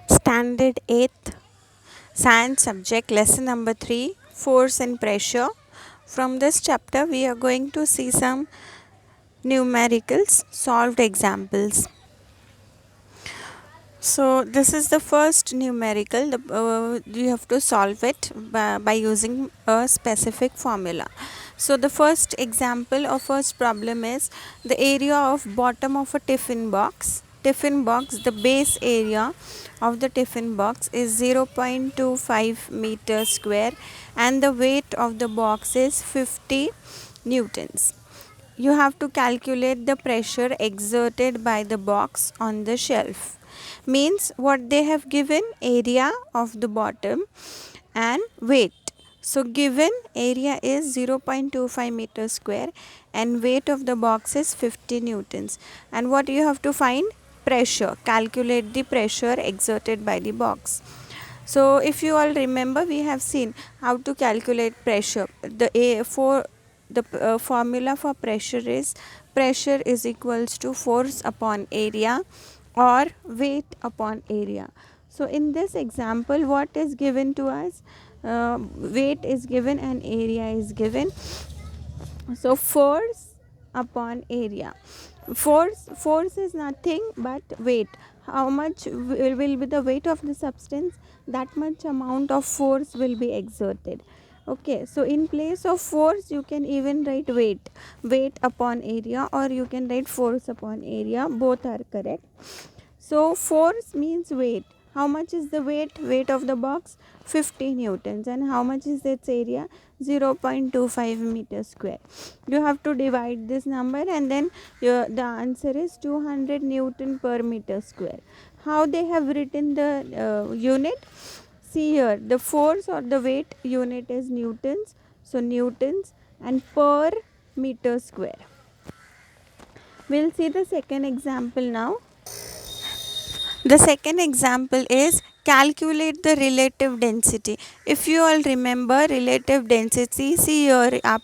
Standard 8th Science subject lesson number 3 Force and Pressure. From this chapter we are going to see some numericals, solved examples. So this is the first numerical. You have to solve it by using a specific formula. So the first example or first problem is the area of bottom of a tiffin box. Tiffin box, the base area of the tiffin box is 0.25 meters square and the weight of the box is 50 newtons. You have to calculate the pressure exerted by the box on the shelf. Means what they have given, area of the bottom and weight. So given area is 0.25 meters square and weight of the box is 50 newtons. And what you have to find? Pressure. Calculate the pressure exerted by the box. So if you all remember, we have seen how to calculate pressure. The formula for pressure is equals to force upon area or weight upon area. So in this example, what is given to us? Weight is given and area is given. So force upon area. Force is nothing but weight. How much will be the weight of the substance, that much amount of force will be exerted. Okay, so in place of force you can even write weight upon area, or you can write force upon area. Both are correct. So force means weight. How much is the weight of the box? 50 newtons. And how much is its area? 0.25 meters square. You have to divide this number and then the answer is 200 newton per meter square. How they have written the unit? See here, the force or the weight unit is newtons. So newtons and per meter square. We'll see the second example now. The second example is calculate the relative density. If you all remember relative density, see here up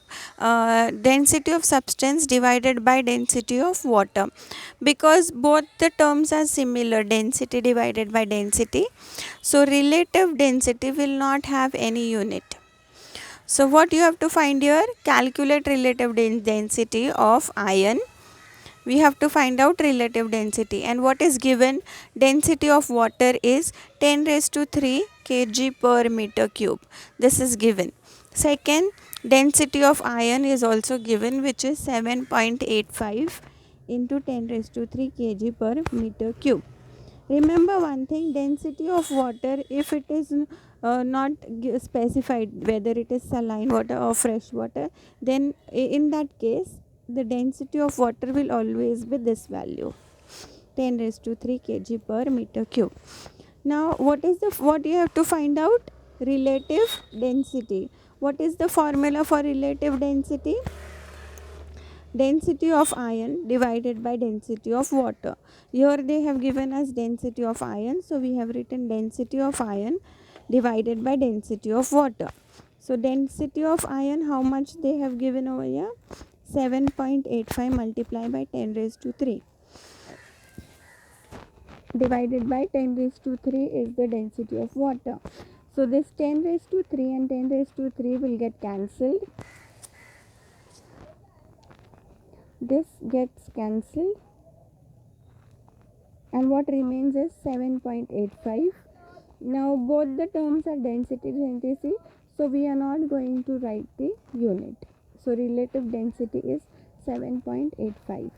density of substance divided by density of water. Because both the terms are similar, density divided by density. So relative density will not have any unit. So what you have to find here? Calculate relative density of iron. We have to find out relative density, and what is given? Density of water is 10 raised to 3 kg per meter cube. This is given. Second, density of iron is also given, which is 7.85 into 10 raised to 3 kg per meter cube. Remember one thing, density of water, if it is not specified whether it is saline water or fresh water, then in that case the density of water will always be this value, 10 raised to 3 kg per meter cube. Now what you have to find out? Relative density. What is the formula for relative density? Density of iron divided by density of water. Here they have given us density of iron, so we have written density of iron divided by density of water. So density of iron, how much they have given over here? 7.85 multiplied by 10 raised to 3 divided by 10 raised to 3 is the density of water. So this 10 raised to 3 and 10 raised to 3 will get cancelled. This gets cancelled and what remains is 7.85. Now both the terms are density, so we are not going to write the unit. So relative density is 7.85.